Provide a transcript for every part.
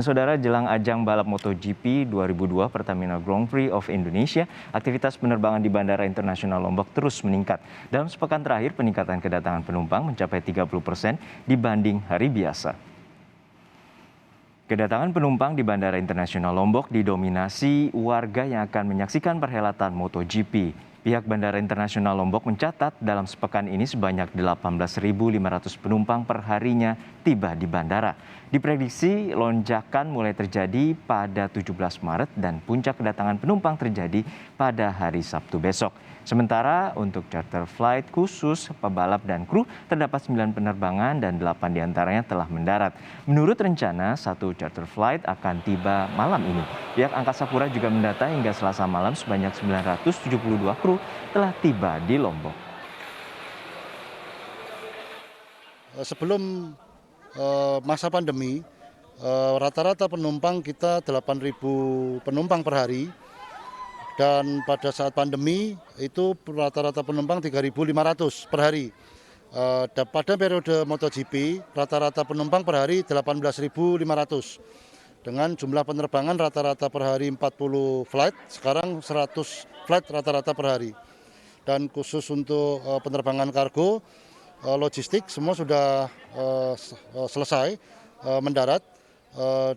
Saudara, jelang ajang balap MotoGP 2002 Pertamina Grand Prix of Indonesia, aktivitas penerbangan di Bandara Internasional Lombok terus meningkat. Dalam sepekan terakhir, peningkatan kedatangan penumpang mencapai 30% dibanding hari biasa. Kedatangan penumpang di Bandara Internasional Lombok didominasi warga yang akan menyaksikan perhelatan MotoGP. Pihak Bandara Internasional Lombok mencatat dalam sepekan ini sebanyak 18.500 penumpang perharinya tiba di bandara. Diprediksi lonjakan mulai terjadi pada 17 Maret dan puncak kedatangan penumpang terjadi pada hari Sabtu besok. Sementara untuk charter flight khusus pebalap dan kru terdapat 9 penerbangan dan 8 diantaranya telah mendarat. Menurut rencana, satu charter flight akan tiba malam ini. Pihak Angkasa Pura juga mendata hingga Selasa malam sebanyak 972 kru telah tiba di Lombok. Sebelum masa pandemi, rata-rata penumpang kita 8.000 penumpang per hari. Dan pada saat pandemi itu rata-rata penumpang 3.500 per hari. Pada periode MotoGP rata-rata penumpang per hari 18.500. Dengan jumlah penerbangan rata-rata per hari 40 flight, sekarang 100 flight rata-rata per hari. Dan khusus untuk penerbangan kargo, logistik semua sudah selesai mendarat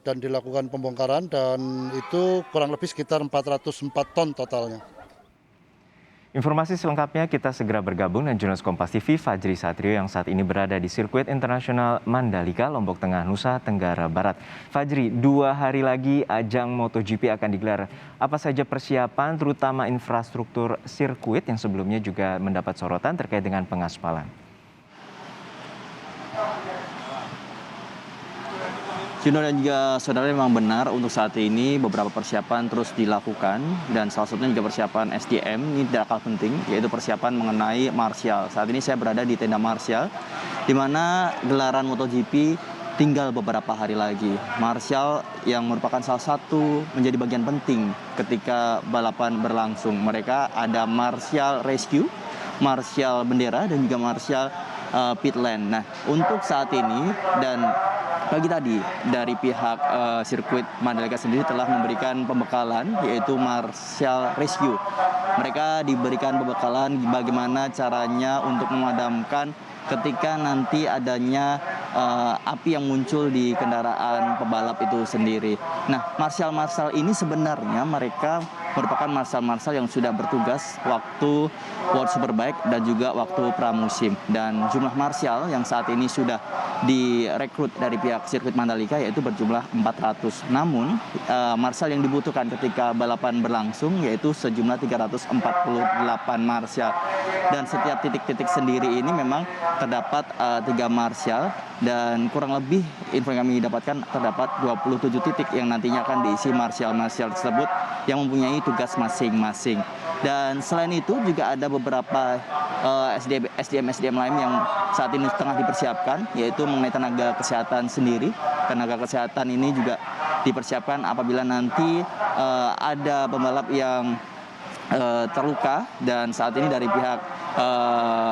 dan dilakukan pembongkaran, dan itu kurang lebih sekitar 404 ton totalnya. Informasi selengkapnya kita segera bergabung dengan jurnalis Kompas TV Fajri Satrio yang saat ini berada di sirkuit internasional Mandalika, Lombok Tengah, Nusa Tenggara Barat. Fajri, 2 hari lagi ajang MotoGP akan digelar. Apa saja persiapan terutama infrastruktur sirkuit yang sebelumnya juga mendapat sorotan terkait dengan pengaspalan? Juno dan juga saudara, memang benar untuk saat ini beberapa persiapan terus dilakukan dan salah satunya juga persiapan SDM ini tidak kalah penting, yaitu persiapan mengenai Martial. Saat ini saya berada di tenda Martial di mana gelaran MotoGP tinggal beberapa hari lagi. Martial yang merupakan salah satu menjadi bagian penting ketika balapan berlangsung. Mereka ada Martial Rescue, Martial Bendera dan juga Martial Pit Lane. Nah, untuk saat ini dan pagi tadi dari pihak sirkuit Mandalika sendiri telah memberikan pembekalan, yaitu Martial Rescue. Mereka diberikan pembekalan bagaimana caranya untuk memadamkan ketika nanti adanya api yang muncul di kendaraan pebalap itu sendiri. Nah, Martial ini sebenarnya mereka merupakan marshal yang sudah bertugas waktu World Superbike dan juga waktu pramusim. Dan jumlah marshal yang saat ini sudah direkrut dari pihak sirkuit Mandalika yaitu berjumlah 400. Namun marshal yang dibutuhkan ketika balapan berlangsung yaitu sejumlah 348 marshal. Dan setiap titik-titik sendiri ini memang terdapat 3 marshal, dan kurang lebih info yang kami dapatkan terdapat 27 titik yang nantinya akan diisi marshal tersebut yang mempunyai tugas masing-masing. Dan selain itu juga ada beberapa SDM lain yang saat ini tengah dipersiapkan, yaitu mengenai tenaga kesehatan sendiri. Tenaga kesehatan ini juga dipersiapkan apabila nanti ada pembalap yang terluka, dan saat ini dari pihak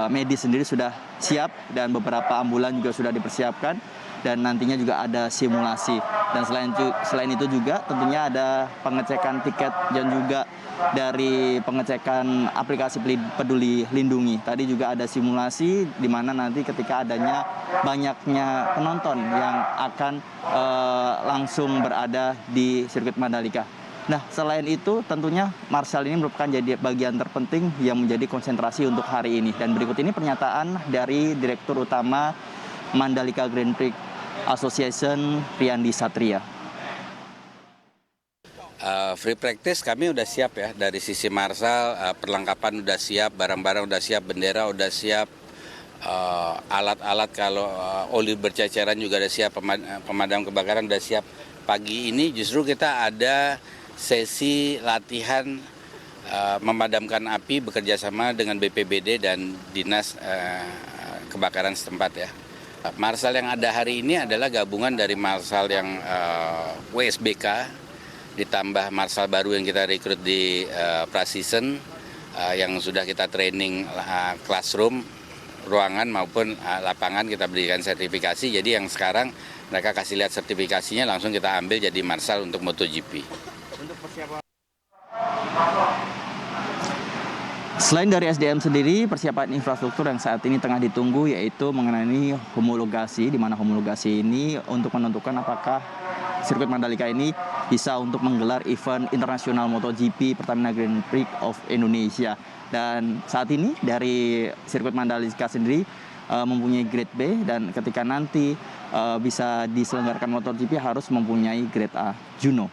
medis sendiri sudah siap dan beberapa ambulan juga sudah dipersiapkan, dan nantinya juga ada simulasi. Dan selain itu juga tentunya ada pengecekan tiket dan juga dari pengecekan aplikasi Peduli Lindungi. Tadi juga ada simulasi di mana nanti ketika adanya banyaknya penonton yang akan langsung berada di sirkuit Mandalika. Nah, selain itu tentunya marshal ini merupakan jadi bagian terpenting yang menjadi konsentrasi untuk hari ini. Dan berikut ini pernyataan dari Direktur Utama Mandalika Grand Prix Association, Riyandi Satria. Free practice kami udah siap ya, dari sisi marshal, perlengkapan udah siap, barang-barang udah siap, bendera udah siap, alat-alat kalau oli berceceran juga udah siap, pemadam kebakaran udah siap. Pagi ini justru kita ada sesi latihan memadamkan api bekerjasama dengan BPBD dan Dinas Kebakaran setempat ya. Marshal yang ada hari ini adalah gabungan dari marshal yang WSBK ditambah marshal baru yang kita rekrut di pra-season yang sudah kita training classroom, ruangan maupun lapangan kita berikan sertifikasi. Jadi yang sekarang mereka kasih lihat sertifikasinya, langsung kita ambil jadi marshal untuk MotoGP. Selain dari SDM sendiri, persiapan infrastruktur yang saat ini tengah ditunggu yaitu mengenai homologasi, di mana homologasi ini untuk menentukan apakah sirkuit Mandalika ini bisa untuk menggelar event internasional MotoGP Pertamina Grand Prix of Indonesia. Dan saat ini dari sirkuit Mandalika sendiri mempunyai grade B, dan ketika nanti bisa diselenggarakan MotoGP harus mempunyai grade A. Juno.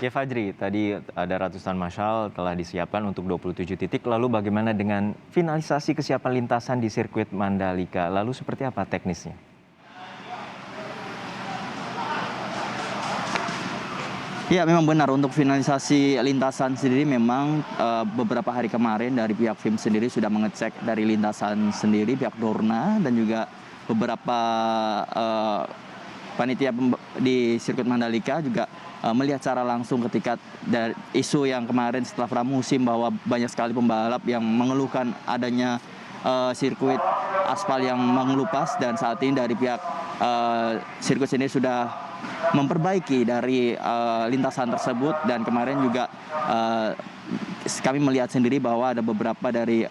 Ya Fajri, tadi ada ratusan marshal telah disiapkan untuk 27 titik. Lalu bagaimana dengan finalisasi kesiapan lintasan di sirkuit Mandalika? Lalu seperti apa teknisnya? Ya, memang benar untuk finalisasi lintasan sendiri memang beberapa hari kemarin dari pihak FIM sendiri sudah mengecek dari lintasan sendiri, pihak Dorna dan juga beberapa panitia di sirkuit Mandalika juga melihat secara langsung ketika dari isu yang kemarin setelah pramusim bahwa banyak sekali pembalap yang mengeluhkan adanya sirkuit aspal yang mengelupas, dan saat ini dari pihak sirkuit sendiri sudah memperbaiki dari lintasan tersebut. Dan kemarin juga kami melihat sendiri bahwa ada beberapa dari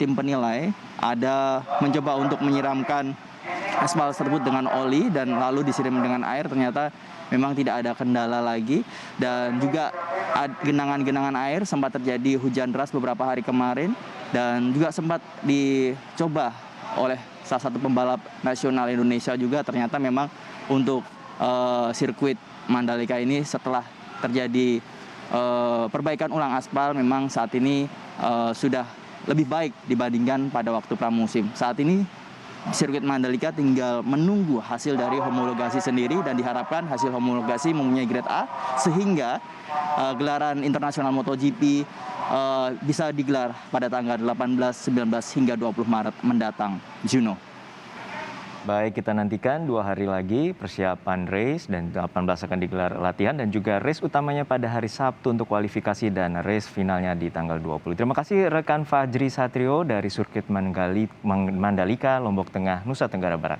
tim penilai ada mencoba untuk menyiramkan aspal tersebut dengan oli dan lalu disiram dengan air, ternyata memang tidak ada kendala lagi. Dan juga genangan-genangan air, sempat terjadi hujan deras beberapa hari kemarin dan juga sempat dicoba oleh salah satu pembalap nasional Indonesia juga. Ternyata memang untuk sirkuit Mandalika ini setelah terjadi perbaikan ulang aspal, memang saat ini sudah lebih baik dibandingkan pada waktu pramusim. Saat ini sirkuit Mandalika tinggal menunggu hasil dari homologasi sendiri, dan diharapkan hasil homologasi mempunyai grade A sehingga gelaran internasional MotoGP bisa digelar pada tanggal 18, 19 hingga 20 Maret mendatang. Juno. Baik, kita nantikan 2 hari lagi persiapan race, dan 18 akan digelar latihan dan juga race utamanya pada hari Sabtu untuk kualifikasi dan race finalnya di tanggal 20. Terima kasih rekan Fajri Satrio dari sirkuit Mandalika, Lombok Tengah, Nusa Tenggara Barat.